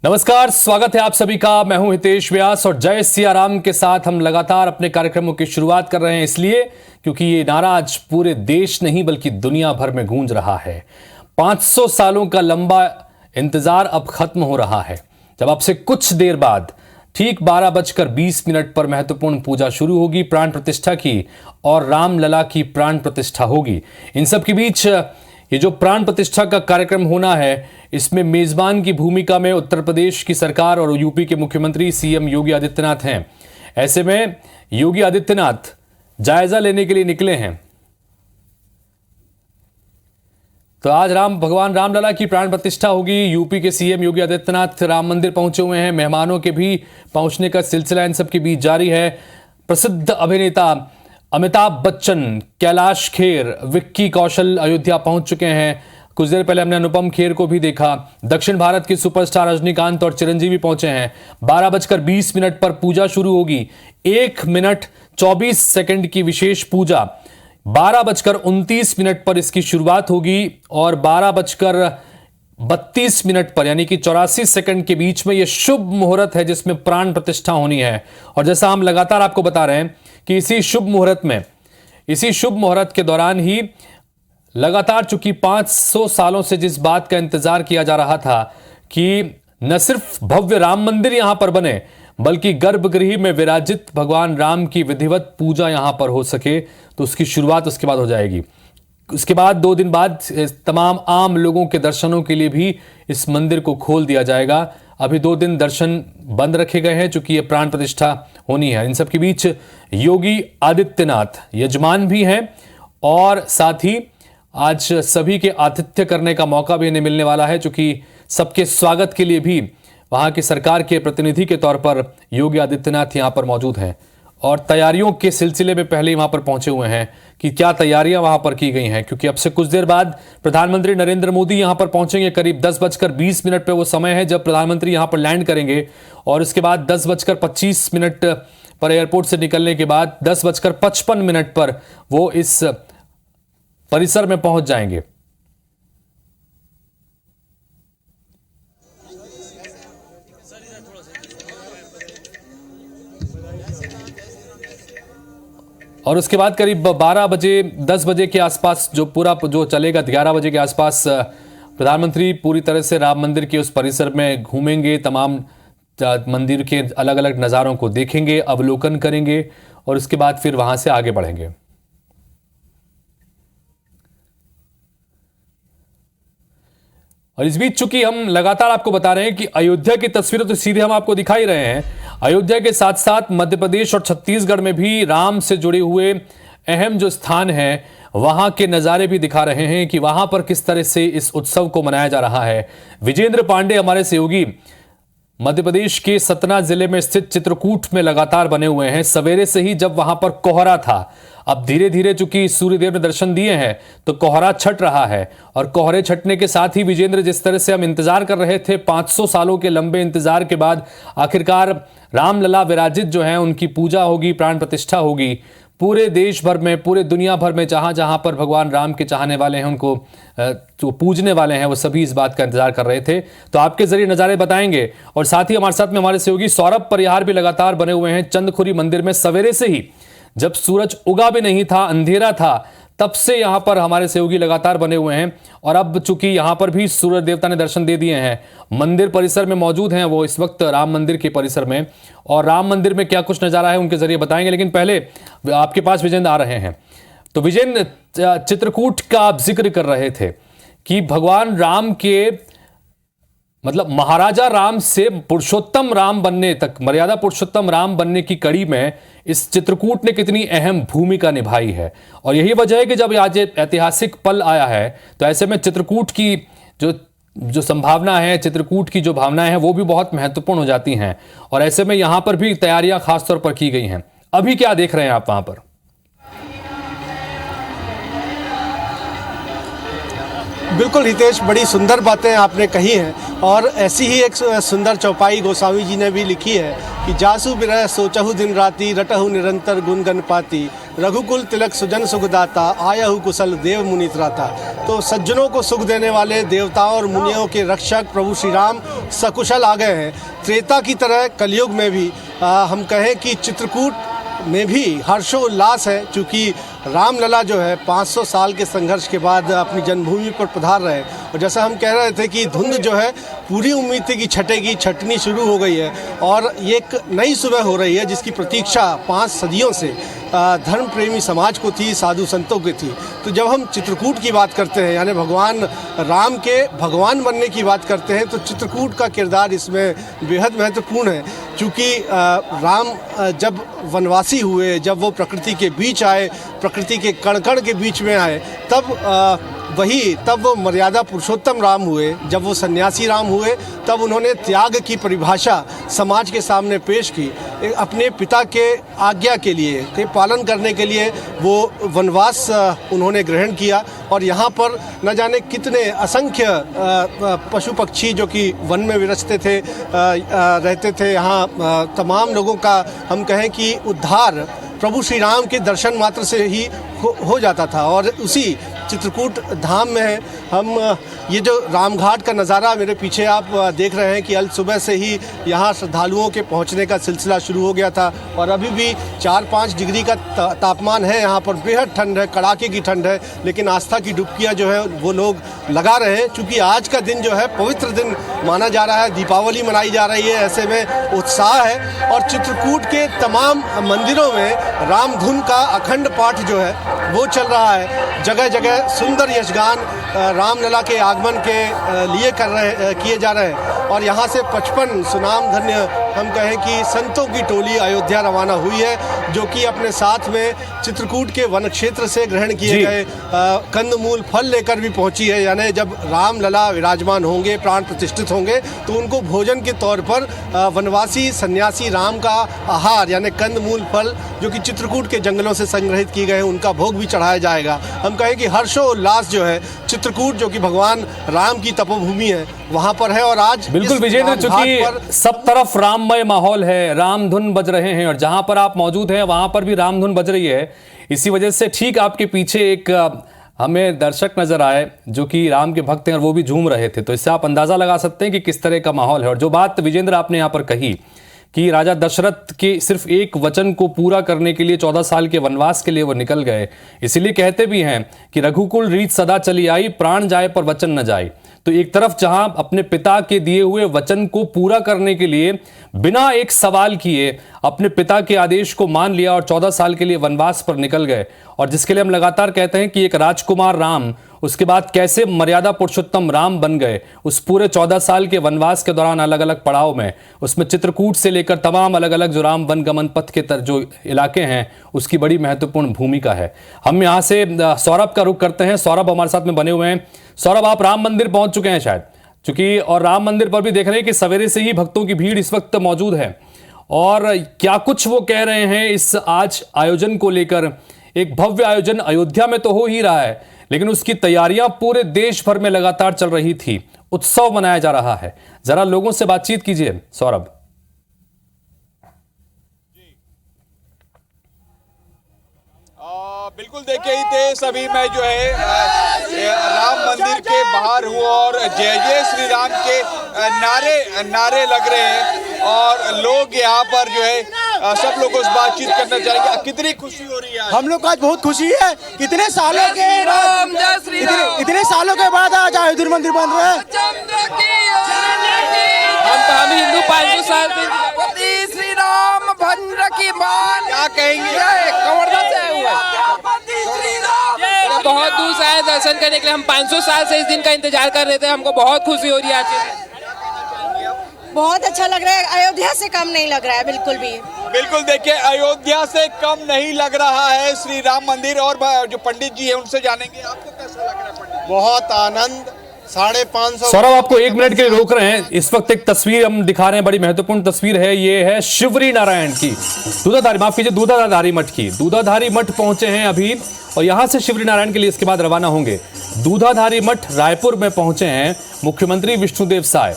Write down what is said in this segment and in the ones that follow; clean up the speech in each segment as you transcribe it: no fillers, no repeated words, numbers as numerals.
नमस्कार, स्वागत है आप सभी का। मैं हूं हितेश व्यास और जय सिया राम के साथ हम लगातार अपने कार्यक्रमों की शुरुआत कर रहे हैं, इसलिए क्योंकि ये नारा आज पूरे देश नहीं बल्कि दुनिया भर में गूंज रहा है। 500 सालों का लंबा इंतजार अब खत्म हो रहा है, जब अब से कुछ देर बाद ठीक 12:20 पर महत्वपूर्ण पूजा शुरू होगी, प्राण प्रतिष्ठा की, और रामलला की प्राण प्रतिष्ठा होगी। इन सब के बीच ये जो प्राण प्रतिष्ठा का कार्यक्रम होना है, इसमें मेजबान की भूमिका में उत्तर प्रदेश की सरकार और यूपी के मुख्यमंत्री सीएम योगी आदित्यनाथ हैं। ऐसे में योगी आदित्यनाथ जायजा लेने के लिए निकले हैं। तो आज भगवान रामलला की प्राण प्रतिष्ठा होगी। यूपी के सीएम योगी आदित्यनाथ राम मंदिर पहुंचे हुए हैं। मेहमानों के भी पहुंचने का सिलसिला इन सब के बीच जारी है। प्रसिद्ध अभिनेता अमिताभ बच्चन, कैलाश खेर, विक्की कौशल अयोध्या पहुंच चुके हैं। कुछ देर पहले हमने अनुपम खेर को भी देखा। दक्षिण भारत के सुपरस्टार रजनीकांत और चिरंजीवी पहुंचे हैं। 12:20 पर पूजा शुरू होगी। 1 मिनट 24 सेकंड की विशेष पूजा। 12:29 पर इसकी शुरुआत होगी और 12:32 पर यानी कि 84 सेकंड के बीच में यह शुभ मुहूर्त है जिसमें प्राण प्रतिष्ठा होनी है। और जैसा हम लगातार आपको बता रहे हैं कि इसी शुभ मुहूर्त के दौरान ही लगातार चूंकि 500 सालों से जिस बात का इंतजार किया जा रहा था कि न सिर्फ भव्य राम मंदिर यहां पर बने बल्कि गर्भगृह में विराजित भगवान राम की विधिवत पूजा यहां पर हो सके, तो उसकी शुरुआत उसके बाद हो जाएगी। उसके बाद 2 दिन बाद तमाम आम लोगों के दर्शनों के लिए भी इस मंदिर को खोल दिया जाएगा। अभी 2 दिन दर्शन बंद रखे गए हैं चूंकि ये प्राण प्रतिष्ठा होनी है। इन सब के बीच योगी आदित्यनाथ यजमान भी हैं और साथ ही आज सभी के आतिथ्य करने का मौका भी इन्हें मिलने वाला है, चूंकि सबके स्वागत के लिए भी वहां की सरकार के प्रतिनिधि के तौर पर योगी आदित्यनाथ यहां पर मौजूद हैं। और तैयारियों के सिलसिले में पहले ही वहां पर पहुंचे हुए हैं कि क्या तैयारियां वहां पर की गई हैं, क्योंकि अब से कुछ देर बाद प्रधानमंत्री नरेंद्र मोदी यहां पर पहुंचेंगे। करीब 10:20 पे वो समय है जब प्रधानमंत्री यहां पर लैंड करेंगे और उसके बाद 10:25 पर एयरपोर्ट से निकलने के बाद 10:55 पर वो इस परिसर में पहुंच जाएंगे। और उसके बाद करीब 10 बजे के आसपास जो चलेगा, 11 बजे के आसपास प्रधानमंत्री पूरी तरह से राम मंदिर के उस परिसर में घूमेंगे, तमाम मंदिर के अलग अलग नज़ारों को देखेंगे, अवलोकन करेंगे और उसके बाद फिर वहां से आगे बढ़ेंगे। और इस बीच चूंकि हम लगातार आपको बता रहे हैं कि अयोध्या की तस्वीरें तो सीधे हम आपको दिखा ही रहे हैं, अयोध्या के साथ साथ मध्य प्रदेश और छत्तीसगढ़ में भी राम से जुड़े हुए अहम जो स्थान हैं वहां के नज़ारे भी दिखा रहे हैं कि वहां पर किस तरह से इस उत्सव को मनाया जा रहा है। विजेंद्र पांडे हमारे सहयोगी मध्य प्रदेश के सतना जिले में स्थित चित्रकूट में लगातार बने हुए हैं। सवेरे से ही जब वहां पर कोहरा था, अब धीरे धीरे चूंकि सूर्यदेव ने दर्शन दिए हैं तो कोहरा छट रहा है। और कोहरे छटने के साथ ही विजेंद्र, जिस तरह से हम इंतजार कर रहे थे 500 सालों के लंबे इंतजार के बाद आखिरकार रामलला विराजित जो हैं उनकी पूजा होगी, प्राण प्रतिष्ठा होगी। पूरे देश भर में, पूरे दुनिया भर में जहां जहां पर भगवान राम के चाहने वाले हैं, उनको जो पूजने वाले हैं, वो सभी इस बात का इंतजार कर रहे थे। तो आपके जरिए नज़ारे बताएंगे। और साथ ही हमारे साथ में हमारे सहयोगी सौरभ परिहार भी लगातार बने हुए हैं चंदखुरी मंदिर में। सवेरे से ही जब सूरज उगा भी नहीं था, अंधेरा था, तब से यहां पर हमारे सहयोगी लगातार बने हुए हैं। और अब चूंकि यहां पर भी सूरज देवता ने दर्शन दे दिए हैं, मंदिर परिसर में मौजूद हैं वो इस वक्त राम मंदिर के परिसर में, और राम मंदिर में क्या कुछ नज़ारा है उनके जरिए बताएंगे। लेकिन पहले आपके पास विजेंद्र आ रहे हैं। तो विजेंद्र, चित्रकूट का आप जिक्र कर रहे थे कि भगवान राम के मतलब महाराजा राम से पुरुषोत्तम राम बनने तक, मर्यादा पुरुषोत्तम राम बनने की कड़ी में इस चित्रकूट ने कितनी अहम भूमिका निभाई है। और यही वजह है कि जब आज ऐतिहासिक पल आया है तो ऐसे में चित्रकूट की जो संभावना है, चित्रकूट की जो भावनाएं हैं वो भी बहुत महत्वपूर्ण हो जाती हैं। और ऐसे में यहां पर भी तैयारियां खासतौर पर की गई हैं। अभी क्या देख रहे हैं आप वहां पर? बिल्कुल हितेश, बड़ी सुंदर बातें आपने कही हैं और ऐसी ही एक सुंदर चौपाई गोस्वामी जी ने भी लिखी है कि जासु बिरह सोचहु दिन राति रटहु निरंतर गुण गण पाती रघुकुल तिलक सुजन सुखदाता आयहु कुशल देव मुनि त्राता। तो सज्जनों को सुख देने वाले देवताओं और मुनियों के रक्षक प्रभु श्री राम सकुशल आ गए हैं। त्रेता की तरह कलयुग में भी हम कहें कि चित्रकूट में भी हर्षोल्लास है, क्योंकि रामलला जो है 500 साल के संघर्ष के बाद अपनी जन्मभूमि पर पधार रहे हैं। और जैसा हम कह रहे थे कि धुंध जो है पूरी उम्मीद थी कि छटेगी, छटनी शुरू हो गई है और ये एक नई सुबह हो रही है जिसकी प्रतीक्षा 5 सदियों से धर्म प्रेमी समाज को थी, साधु संतों की थी। तो जब हम चित्रकूट की बात करते हैं यानी भगवान राम के भगवान बनने की बात करते हैं तो चित्रकूट का किरदार इसमें बेहद महत्वपूर्ण है, क्योंकि राम जब वनवासी हुए, जब वो प्रकृति के बीच आए, प्रकृति के कण कण के बीच में आए, तब वो मर्यादा पुरुषोत्तम राम हुए। जब वो सन्यासी राम हुए तब उन्होंने त्याग की परिभाषा समाज के सामने पेश की। अपने पिता के आज्ञा के लिए, के पालन करने के लिए वो वनवास उन्होंने ग्रहण किया और यहाँ पर न जाने कितने असंख्य पशु पक्षी जो कि वन में विचरते थे, रहते थे। यहाँ तमाम लोगों का हम कहें कि उद्धार प्रभु श्री राम के दर्शन मात्र से ही हो जाता था। और उसी चित्रकूट धाम में है हम। ये जो रामघाट का नज़ारा मेरे पीछे आप देख रहे हैं कि अल सुबह से ही यहाँ श्रद्धालुओं के पहुँचने का सिलसिला शुरू हो गया था और अभी भी 4-5 डिग्री का तापमान है। यहाँ पर बेहद ठंड है, कड़ाके की ठंड है, लेकिन आस्था की डुबकियाँ जो है वो लोग लगा रहे हैं, क्योंकि आज का दिन जो है पवित्र दिन माना जा रहा है। दीपावली मनाई जा रही है, ऐसे में उत्साह है। और चित्रकूट के तमाम मंदिरों में राम धुन का अखंड पाठ जो है वो चल रहा है। जगह जगह सुंदर यशगान रामलला के आगमन के लिए किए जा रहे हैं। और यहाँ से 55 सुनाम धन्य हम कहें कि संतों की टोली अयोध्या रवाना हुई है, जो कि अपने साथ में चित्रकूट के वन क्षेत्र से ग्रहण किए गए कंदमूल फल लेकर भी पहुंची है। यानी जब रामलला विराजमान होंगे, प्राण प्रतिष्ठित होंगे, तो उनको भोजन के तौर पर वनवासी सन्यासी राम का आहार यानी कंदमूल फल जो कि चित्रकूट के जंगलों से संग्रहित किए गए उनका भोग भी चढ़ाया जाएगा। हम कहें कि हर्षोल्लास जो है चित्रकूट जो कि भगवान राम की तपोभूमि है वहाँ पर है। और आज बिल्कुल विजेंद्र, चूंकि सब तरफ राममय माहौल है, राम धुन बज रहे हैं और जहां पर आप मौजूद हैं वहां पर भी राम धुन बज रही है। इसी वजह से ठीक आपके पीछे एक हमें दर्शक नजर आए जो कि राम के भक्त हैं और वो भी झूम रहे थे। तो इससे आप अंदाजा लगा सकते हैं कि किस तरह का माहौल है। और जो बात विजेंद्र आपने यहाँ पर कही कि राजा दशरथ के सिर्फ एक वचन को पूरा करने के लिए 14 साल के वनवास के लिए वो निकल गए, इसीलिए कहते भी हैं कि रघुकुल रीत सदा चली आई, प्राण जाए पर वचन न जाए। तो एक तरफ जहां अपने पिता के दिए हुए वचन को पूरा करने के लिए बिना एक सवाल किए अपने पिता के आदेश को मान लिया और 14 साल के लिए वनवास पर निकल गए, और जिसके लिए हम लगातार कहते हैं कि एक राजकुमार राम उसके बाद कैसे मर्यादा पुरुषोत्तम राम बन गए। उस पूरे 14 साल के वनवास के दौरान अलग अलग पड़ाव में उसमें चित्रकूट से लेकर तमाम अलग अलग जो राम वन गमन पथ के जो इलाके हैं उसकी बड़ी महत्वपूर्ण भूमिका है। हम यहाँ से सौरभ का रुख करते हैं। सौरभ हमारे साथ में बने हुए हैं। सौरभ, आप राम मंदिर पहुंच चुके हैं शायद, चूंकि और राम मंदिर पर भी देख रहे हैं कि सवेरे से ही भक्तों की भीड़ इस वक्त मौजूद है, और क्या कुछ वो कह रहे हैं इस आज आयोजन को लेकर। एक भव्य आयोजन अयोध्या में तो हो ही रहा है, लेकिन उसकी तैयारियां पूरे देश भर में लगातार चल रही थी, उत्सव मनाया जा रहा है। जरा लोगों से बातचीत कीजिए सौरभ। बिल्कुल देखिए ही थे सभी। मैं जो है राम मंदिर के बाहर हूँ और जय जय श्री राम के नारे लग रहे हैं और लोग यहाँ पर जो है सब लोग उस बातचीत करना चाहेंगे। कितनी खुशी हो रही है? हम लोग को आज बहुत खुशी है। इतने सालों के बाद आज अयोध्या मंदिर बन रहा है। हम हिंदू 500 साल से श्री राम भद्र की बात क्या कहेंगे? कवर्धा से आए हुए बहुत दूर से आए दर्शन करने के लिए। हम 500 साल से इस दिन का इंतजार कर रहे थे। हमको बहुत खुशी हो रही है आज। बहुत अच्छा लग रहा है। अयोध्या से कम नहीं लग रहा है बिल्कुल भी। बिल्कुल देखिए अयोध्या से कम नहीं लग रहा है श्री राम मंदिर। और जो पंडित जी है उनसे जानेंगे, आपको कैसा लग रहा है पंडित? बहुत आनंद 550 सौरभ, आपको 1 मिनट के लिए रोक रहे हैं। इस वक्त एक तस्वीर हम दिखा रहे हैं, बड़ी महत्वपूर्ण तस्वीर है। ये है शिवरी नारायण की दूधाधारी, माफ कीजिए, दूधाधारी मठ की। दूधाधारी मठ पहुंचे हैं अभी और यहां से शिवरी नारायण के लिए इसके बाद रवाना होंगे। दूधाधारी मठ रायपुर में पहुंचे हैं मुख्यमंत्री विष्णुदेव साय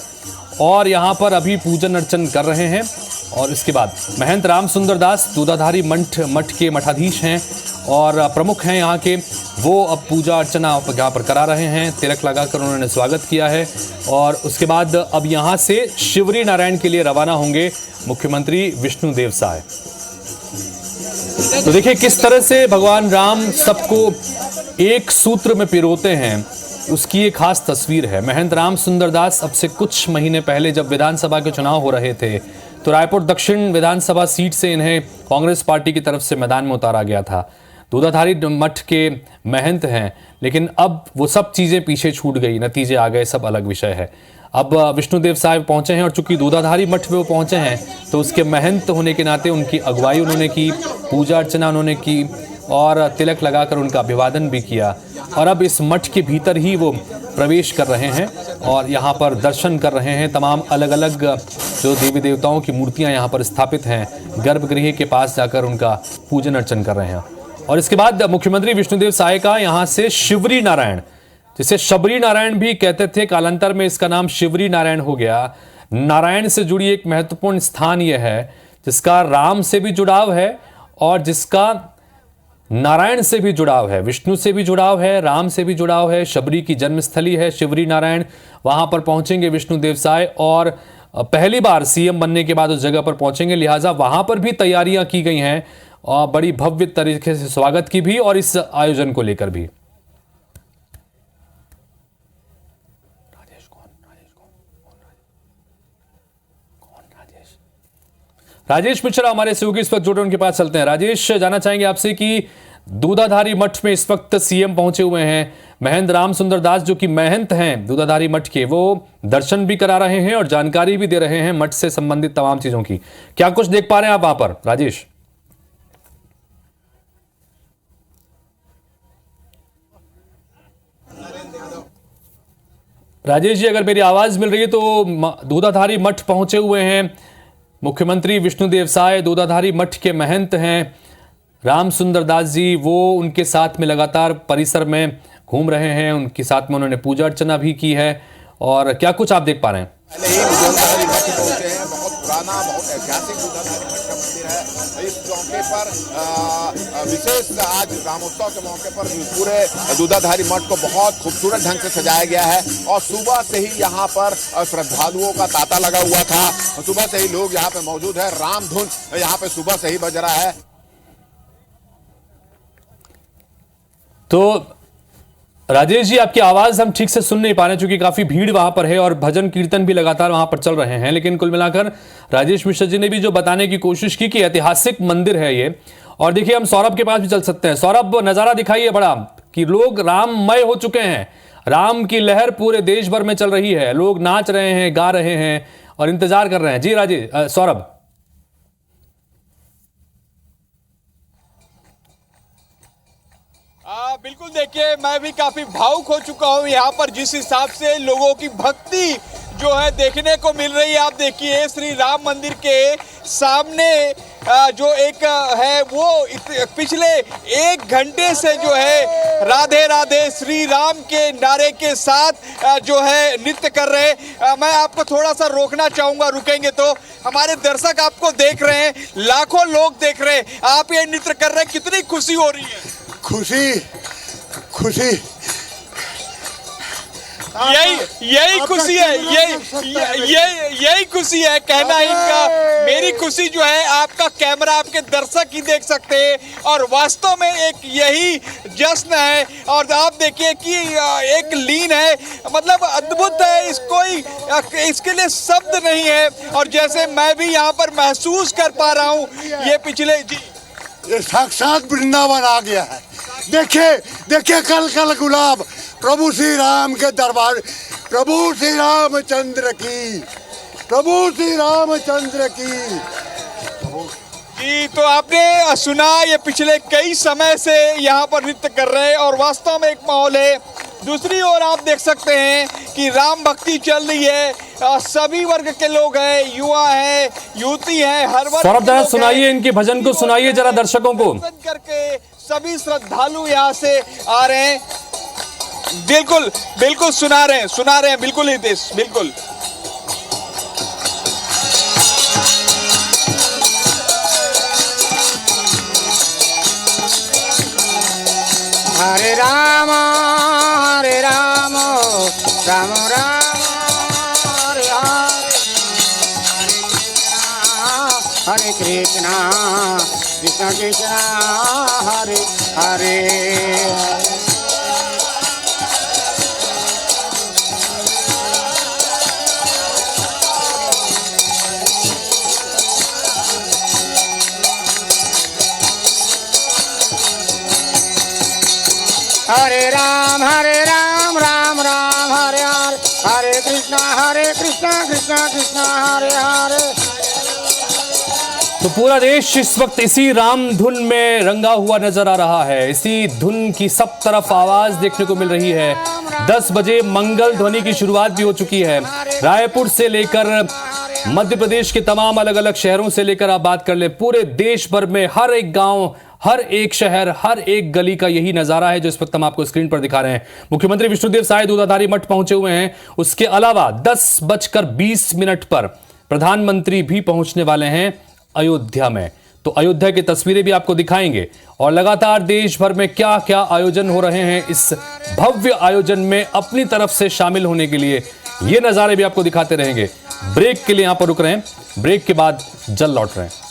और यहां पर अभी पूजन अर्चन कर रहे हैं। और इसके बाद महंत राम सुंदर दास दूधाधारी मठ के मठाधीश हैं और प्रमुख हैं यहाँ के, वो अब पूजा अर्चना यहाँ पर करा रहे हैं। तिलक लगाकर उन्होंने स्वागत किया है और उसके बाद अब यहाँ से शिवरी नारायण के लिए रवाना होंगे मुख्यमंत्री विष्णुदेव साय। तो देखिए किस तरह से भगवान राम सबको एक सूत्र में पिरोते हैं, उसकी एक खास तस्वीर है। महंत राम सुंदर दास अब से कुछ महीने पहले जब विधानसभा के चुनाव हो रहे थे तो रायपुर दक्षिण विधानसभा सीट से इन्हें कांग्रेस पार्टी की तरफ से मैदान में उतारा गया था। दूधाधारी मठ के महंत हैं, लेकिन अब वो सब चीज़ें पीछे छूट गई, नतीजे आ गए, सब अलग विषय है। अब विष्णुदेव साहब पहुंचे हैं और चूंकि दूधाधारी मठ में वो पहुंचे हैं तो उसके महंत होने के नाते उनकी अगुवाई उन्होंने की, पूजा अर्चना उन्होंने की और तिलक लगाकर उनका अभिवादन भी किया। और अब इस मठ के भीतर ही वो प्रवेश कर रहे हैं और यहाँ पर दर्शन कर रहे हैं। तमाम अलग अलग जो देवी देवताओं की मूर्तियाँ यहाँ पर स्थापित हैं, गर्भगृह के पास जाकर उनका पूजन अर्चन कर रहे हैं। और इसके बाद मुख्यमंत्री विष्णुदेव साय का यहाँ से शिवरी नारायण, जिसे शबरी नारायण भी कहते थे, कालांतर में इसका नाम शिवरी नारायण हो गया। नारायण से जुड़ी एक महत्वपूर्ण स्थान यह है जिसका राम से भी जुड़ाव है और जिसका नारायण से भी जुड़ाव है, विष्णु से भी जुड़ाव है, राम से भी जुड़ाव है। शबरी की जन्मस्थली है शिवरी नारायण। वहां पर पहुंचेंगे विष्णुदेव साय और पहली बार सीएम बनने के बाद उस जगह पर पहुंचेंगे, लिहाजा वहां पर भी तैयारियां की गई हैं और बड़ी भव्य तरीके से स्वागत की भी और इस आयोजन को लेकर भी। राजेश मिश्रा हमारे सहयोगी इस वक्त जुड़े, उनके पास चलते हैं। राजेश, जानना चाहेंगे आपसे कि दूधाधारी मठ में इस वक्त सीएम पहुंचे हुए हैं, महंत राम सुंदर दास जो कि महंत हैं दूधाधारी मठ के, वो दर्शन भी करा रहे हैं और जानकारी भी दे रहे हैं मठ से संबंधित तमाम चीजों की। क्या कुछ देख पा रहे हैं आप वहां पर, राजेश? राजेश जी, अगर मेरी आवाज मिल रही है तो दूधाधारी मठ पहुंचे हुए हैं मुख्यमंत्री विष्णुदेव साय, दूधाधारी मठ के महंत हैं राम सुंदर दास जी, वो उनके साथ में लगातार परिसर में घूम रहे हैं, उनके साथ में उन्होंने पूजा अर्चना भी की है। और क्या कुछ आप देख पा रहे हैं? पहले ही दूधाधारी मठ पहुंचे हैं, बहुत पुराना, बहुत ऐतिहासिक दूधाधारी मठ का मंदिर है। इस मौके पर विशेष आज रामोत्सव के मौके पर पूरे दूधाधारी मठ को बहुत खूबसूरत ढंग से सजाया गया है और सुबह से ही यहाँ पर श्रद्धालुओं का तांता लगा हुआ था। सुबह से ही लोग यहाँ पे मौजूद है, राम धुन यहाँ पे सुबह से ही बज रहा है। तो राजेश जी, आपकी आवाज हम ठीक से सुन नहीं पा रहे क्योंकि काफी भीड़ वहां पर है और भजन कीर्तन भी लगातार वहां पर चल रहे हैं। लेकिन कुल मिलाकर राजेश मिश्रा जी ने भी जो बताने की कोशिश की कि ऐतिहासिक मंदिर है ये। और देखिए, हम सौरभ के पास भी चल सकते हैं। सौरभ, नजारा दिखाइए बड़ा कि लोग राममय हो चुके हैं, राम की लहर पूरे देश भर में चल रही है, लोग नाच रहे हैं, गा रहे हैं और इंतजार कर रहे हैं। जी राजेश, सौरभ। बिल्कुल, देखिए मैं भी काफी भावुक हो चुका हूँ यहाँ पर, जिस हिसाब से लोगों की भक्ति जो है देखने को मिल रही है। आप देखिए श्री राम मंदिर के सामने जो एक है वो पिछले 1 घंटे से जो है राधे राधे श्री राम के नारे के साथ जो है नृत्य कर रहे हैं। मैं आपको थोड़ा सा रोकना चाहूंगा, रुकेंगे तो। हमारे दर्शक आपको देख रहे हैं, लाखों लोग देख रहे हैं, आप ये नृत्य कर रहे हैं, कितनी खुशी हो रही है? खुशी खुशी यही खुशी है, यही खुशी है कहना इनका। मेरी खुशी जो है आपका कैमरा, आपके दर्शक ही देख सकते हैं और वास्तव में एक यही जश्न है। और आप देखिए कि एक लीन है, मतलब अद्भुत है, इसके लिए शब्द नहीं है। और जैसे मैं भी यहाँ पर महसूस कर पा रहा हूँ, ये पिछले ये साक्षात वृंदावन आ गया है। देखिए देखिए, कल कल गुलाब, प्रभु श्री राम के दरबार, प्रभु श्री रामचंद्र की, प्रभु श्री रामचंद्र की। जी, तो आपने सुना, ये पिछले कई समय से यहाँ पर नृत्य कर रहे हैं और वास्तव में एक माहौल है दूसरी ओर आप देख सकते हैं कि राम भक्ति चल रही है। सभी वर्ग के लोग हैं, युवा हैं, युवती हैं, हर वर्ग सौरभ के दास लोग सुनाइए हैं। इनके भजन को, सुनाइए जरा दर्शकों को। दर्शन करके सभी श्रद्धालु यहाँ से आ रहे हैं। बिल्कुल बिल्कुल सुना रहे हैं बिल्कुल हितेश, बिल्कुल। हरे राम राम राम हरे हरे कृष्णा कृष्ण कृष्ण हरे हरे। हरे राम राम राम हरे हरे हरे कृष्णा कृष्ण कृष्ण हरे हरे। तो पूरा देश इस वक्त इसी राम धुन में रंगा हुआ नजर आ रहा है। इसी धुन की सब तरफ आवाज देखने को मिल रही है। 10 बजे मंगल ध्वनि की शुरुआत भी हो चुकी है। रायपुर से लेकर मध्य प्रदेश के तमाम अलग अलग शहरों से लेकर आप बात कर ले, पूरे देश भर में हर एक गांव, हर एक शहर, हर एक गली का यही नजारा है जो इस वक्त हम आपको स्क्रीन पर दिखा रहे हैं। मुख्यमंत्री विष्णुदेव साय दूधाधारी मठ पहुंचे हुए हैं। उसके अलावा 10:20 पर प्रधानमंत्री भी पहुंचने वाले हैं अयोध्या में। तो अयोध्या की तस्वीरें भी आपको दिखाएंगे और लगातार देश भर में क्या क्या आयोजन हो रहे हैं, इस भव्य आयोजन में अपनी तरफ से शामिल होने के लिए ये नजारे भी आपको दिखाते रहेंगे। ब्रेक के लिए यहां पर रुक रहे हैं, ब्रेक के बाद जल्द लौट रहे हैं।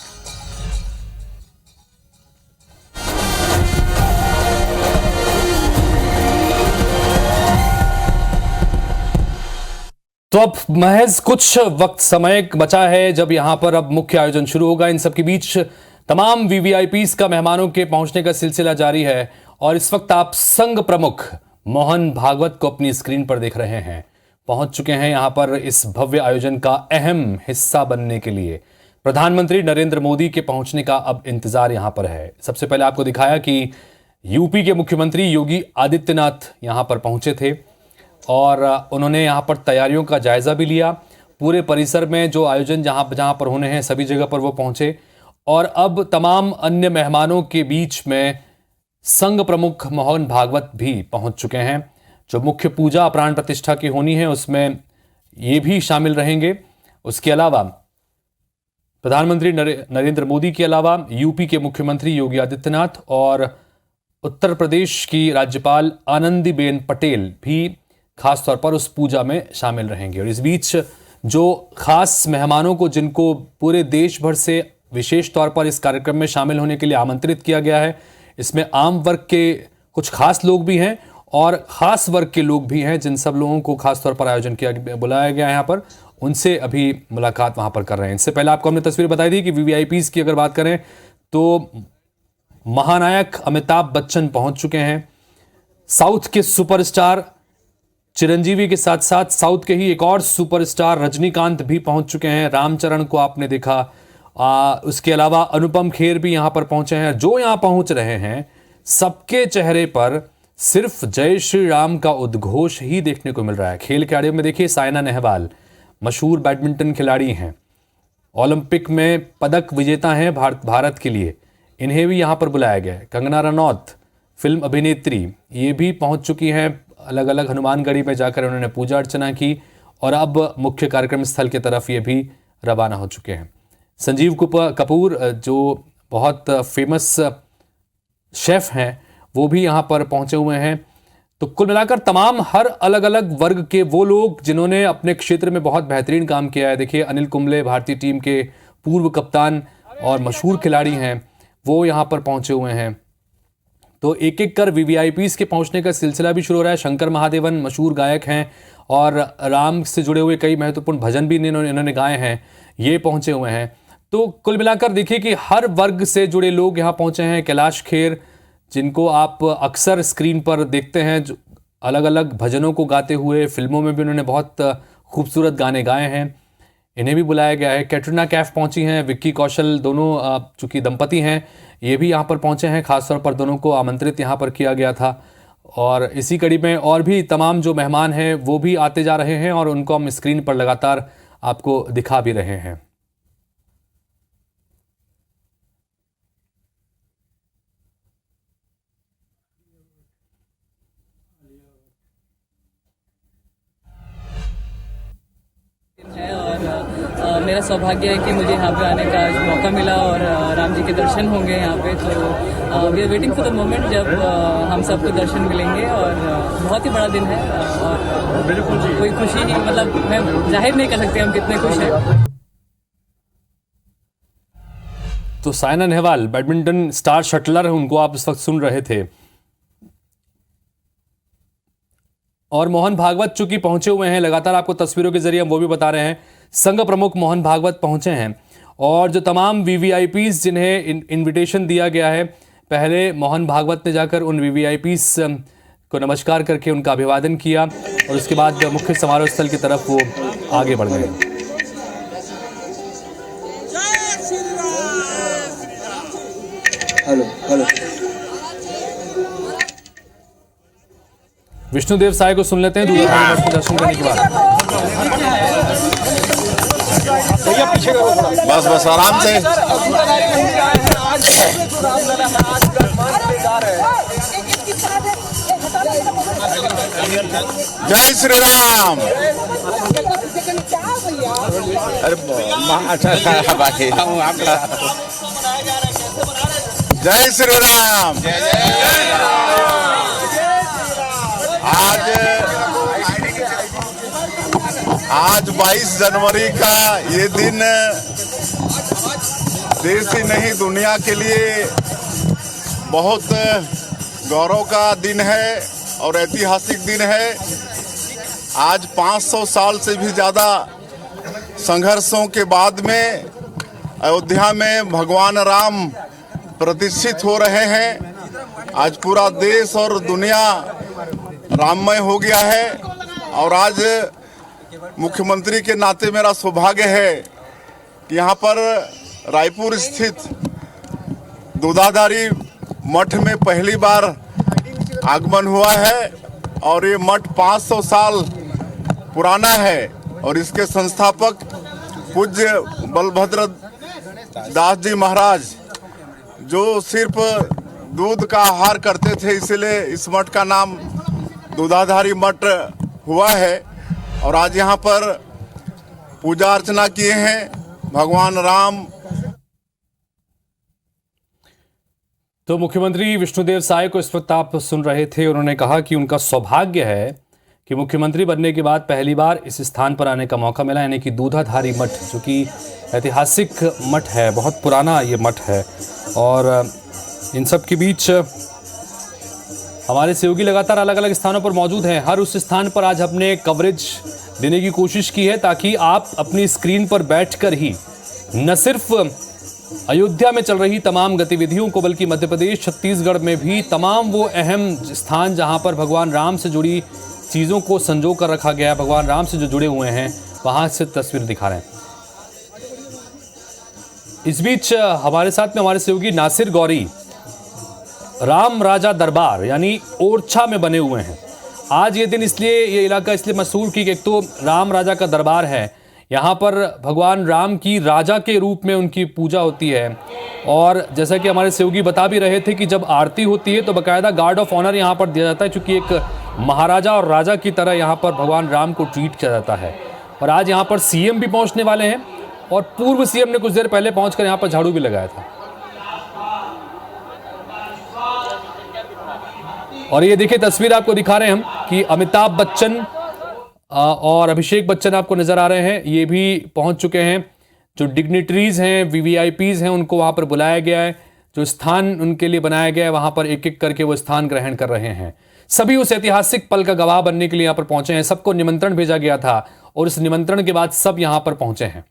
तो अब महज कुछ वक्त समय बचा है जब यहां पर अब मुख्य आयोजन शुरू होगा। इन सबके बीच तमाम वीवीआईपीज का मेहमानों के पहुंचने का सिलसिला जारी है और इस वक्त आप संघ प्रमुख मोहन भागवत को अपनी स्क्रीन पर देख रहे हैं। पहुंच चुके हैं यहां पर इस भव्य आयोजन का अहम हिस्सा बनने के लिए। प्रधानमंत्री नरेंद्र मोदी के पहुंचने का अब इंतजार यहां पर है। सबसे पहले आपको दिखाया कि यूपी के मुख्यमंत्री योगी आदित्यनाथ यहां पर पहुंचे थे और उन्होंने यहाँ पर तैयारियों का जायजा भी लिया। पूरे परिसर में जो आयोजन जहाँ पर होने हैं सभी जगह पर वो पहुंचे और अब तमाम अन्य मेहमानों के बीच में संघ प्रमुख मोहन भागवत भी पहुंच चुके हैं। जो मुख्य पूजा प्राण प्रतिष्ठा की होनी है उसमें ये भी शामिल रहेंगे। उसके अलावा प्रधानमंत्री नरेंद्र मोदी के अलावा यूपी के मुख्यमंत्री योगी आदित्यनाथ और उत्तर प्रदेश की राज्यपाल आनंदीबेन पटेल भी खास तौर पर उस पूजा में शामिल रहेंगे। और इस बीच जो खास मेहमानों को जिनको पूरे देश भर से विशेष तौर पर इस कार्यक्रम में शामिल होने के लिए आमंत्रित किया गया है, इसमें आम वर्ग के कुछ खास लोग भी हैं और खास वर्ग के लोग भी हैं। जिन सब लोगों को खास तौर पर आयोजन किया बुलाया गया है यहाँ पर, उनसे अभी मुलाकात वहाँ पर कर रहे हैं। इससे पहले आपको हमने तस्वीर बताई थी कि वीवीआईपीज की अगर बात करें तो महानायक अमिताभ बच्चन पहुँच चुके हैं। साउथ के सुपरस्टार चिरंजीवी के साथ साथ साउथ के ही एक और सुपरस्टार रजनीकांत भी पहुंच चुके हैं। रामचरण को आपने देखा। उसके अलावा अनुपम खेर भी यहां पर पहुंचे हैं। जो यहां पहुंच रहे हैं सबके चेहरे पर सिर्फ जय श्री राम का उद्घोष ही देखने को मिल रहा है। खेल खिलाड़ियों में देखिए साइना नेहवाल मशहूर बैडमिंटन खिलाड़ी हैं, ओलंपिक में पदक विजेता हैं भारत के लिए, इन्हें भी यहां पर बुलाया गया है। कंगना रनौत फिल्म अभिनेत्री ये भी पहुंच चुकी हैं। अलग अलग हनुमानगढ़ी में जाकर उन्होंने पूजा अर्चना की और अब मुख्य कार्यक्रम स्थल की तरफ ये भी रवाना हो चुके हैं। संजीव कपूर जो बहुत फेमस शेफ हैं वो भी यहाँ पर पहुँचे हुए हैं। तो कुल मिलाकर तमाम हर अलग अलग वर्ग के वो लोग जिन्होंने अपने क्षेत्र में बहुत बेहतरीन काम किया है। देखिए अनिल कुंबले भारतीय टीम के पूर्व कप्तान और मशहूर खिलाड़ी हैं, वो यहाँ पर पहुँचे हुए हैं। तो एक एक कर वीवीआईपीज के पहुंचने का सिलसिला भी शुरू हो रहा है। शंकर महादेवन मशहूर गायक हैं और राम से जुड़े हुए कई महत्वपूर्ण भजन भी इन्होंने गाए हैं, ये पहुंचे हुए हैं। तो कुल मिलाकर देखिए कि हर वर्ग से जुड़े लोग यहाँ पहुंचे हैं। कैलाश खेर जिनको आप अक्सर स्क्रीन पर देखते हैं, जो अलग अलग भजनों को गाते हुए, फिल्मों में भी उन्होंने बहुत खूबसूरत गाने गाए हैं, इन्हें भी बुलाया गया है। कैटरीना कैफ पहुंची हैं, विक्की कौशल दोनों चूँकि दंपति हैं ये भी यहाँ पर पहुँचे हैं। खासतौर पर दोनों को आमंत्रित यहाँ पर किया गया था और इसी कड़ी में और भी तमाम जो मेहमान हैं वो भी आते जा रहे हैं और उनको हम स्क्रीन पर लगातार आपको दिखा भी रहे हैं। है और मेरा सौभाग्य है कि मुझे यहाँ पे आने का आज मौका मिला और राम जी के दर्शन होंगे यहाँ पे। तो we are waiting for the moment जब हम सबको दर्शन मिलेंगे और बहुत ही बड़ा दिन है और बिल्कुल कोई खुशी नहीं, मतलब मैं जाहिर नहीं कर सकती हम कितने खुश हैं। तो Saina Nehwal badminton star shuttler है, उनको आप इस वक्त सुन रहे थे। और मोहन भागवत चूंकि पहुंचे हुए हैं, लगातार आपको तस्वीरों के जरिए हम वो भी बता रहे हैं। संघ प्रमुख मोहन भागवत पहुंचे हैं और जो तमाम वीवीआईपीज जिन्हें इनविटेशन दिया गया है, पहले मोहन भागवत ने जाकर उन वीवीआईपीज को नमस्कार करके उनका अभिवादन किया और उसके बाद मुख्य समारोह स्थल की तरफ वो आगे बढ़ गए। विष्णुदेव साय को सुन लेते हैं दूरदर्शन पर दर्शन करने के बाद। बस बस आराम से। जय श्री राम। अरे अच्छा बाकी जय श्री राम। आज 22 जनवरी का ये दिन देश ही नहीं दुनिया के लिए बहुत गौरव का दिन है और ऐतिहासिक दिन है। आज 500 साल से भी ज़्यादा संघर्षों के बाद में अयोध्या में भगवान राम प्रतिष्ठित हो रहे हैं। आज पूरा देश और दुनिया राममय हो गया है और आज मुख्यमंत्री के नाते मेरा सौभाग्य है कि यहाँ पर रायपुर स्थित दूधाधारी मठ में पहली बार आगमन हुआ है और ये मठ 500 साल पुराना है और इसके संस्थापक पूज्य बलभद्र दास जी महाराज जो सिर्फ दूध का आहार करते थे, इसलिए इस मठ का नाम दूधाधारी मठ हुआ है। और आज यहाँ पर पूजा अर्चना किए हैं भगवान राम। तो मुख्यमंत्री विष्णुदेव साय को इस वक्त आप सुन रहे थे। उन्होंने कहा कि उनका सौभाग्य है कि मुख्यमंत्री बनने के बाद पहली बार इस स्थान पर आने का मौका मिला, यानी कि दूधाधारी मठ, जो कि ऐतिहासिक मठ है, बहुत पुराना ये मठ है। और इन सब के बीच हमारे सहयोगी लगातार अलग अलग स्थानों पर मौजूद हैं। हर उस स्थान पर आज हमने कवरेज देने की कोशिश की है ताकि आप अपनी स्क्रीन पर बैठकर ही न सिर्फ अयोध्या में चल रही तमाम गतिविधियों को, बल्कि मध्य प्रदेश, छत्तीसगढ़ में भी तमाम वो अहम स्थान जहां पर भगवान राम से जुड़ी चीज़ों को संजो कर रखा गया, भगवान राम से जो जुड़े हुए हैं, वहां से तस्वीर दिखा रहे हैं। इस बीच हमारे साथ में हमारे सहयोगी नासिर गौरी राम राजा दरबार यानी ओरछा में बने हुए हैं। आज ये दिन इसलिए, ये इलाका इसलिए मशहूर कि एक तो राम राजा का दरबार है, यहाँ पर भगवान राम की राजा के रूप में उनकी पूजा होती है। और जैसा कि हमारे सहयोगी बता भी रहे थे कि जब आरती होती है तो बाकायदा गार्ड ऑफ ऑनर यहाँ पर दिया जाता है, क्योंकि एक महाराजा और राजा की तरह यहाँ पर भगवान राम को ट्रीट किया जाता है। और आज यहाँ पर सीएम भी पहुँचने वाले हैं और पूर्व सीएम ने कुछ देर पहले पहुँचकर यहाँ पर झाड़ू भी लगाया था। और ये देखिए तस्वीर आपको दिखा रहे हैं हम कि अमिताभ बच्चन और अभिषेक बच्चन आपको नजर आ रहे हैं, ये भी पहुंच चुके हैं। जो डिग्निटरीज हैं, वीवीआईपीज हैं, उनको वहां पर बुलाया गया है। जो स्थान उनके लिए बनाया गया है वहां पर एक एक करके वो स्थान ग्रहण कर रहे हैं। सभी उस ऐतिहासिक पल का गवाह बनने के लिए यहाँ पर पहुंचे हैं। सबको निमंत्रण भेजा गया था और उस निमंत्रण के बाद सब यहाँ पर पहुंचे हैं।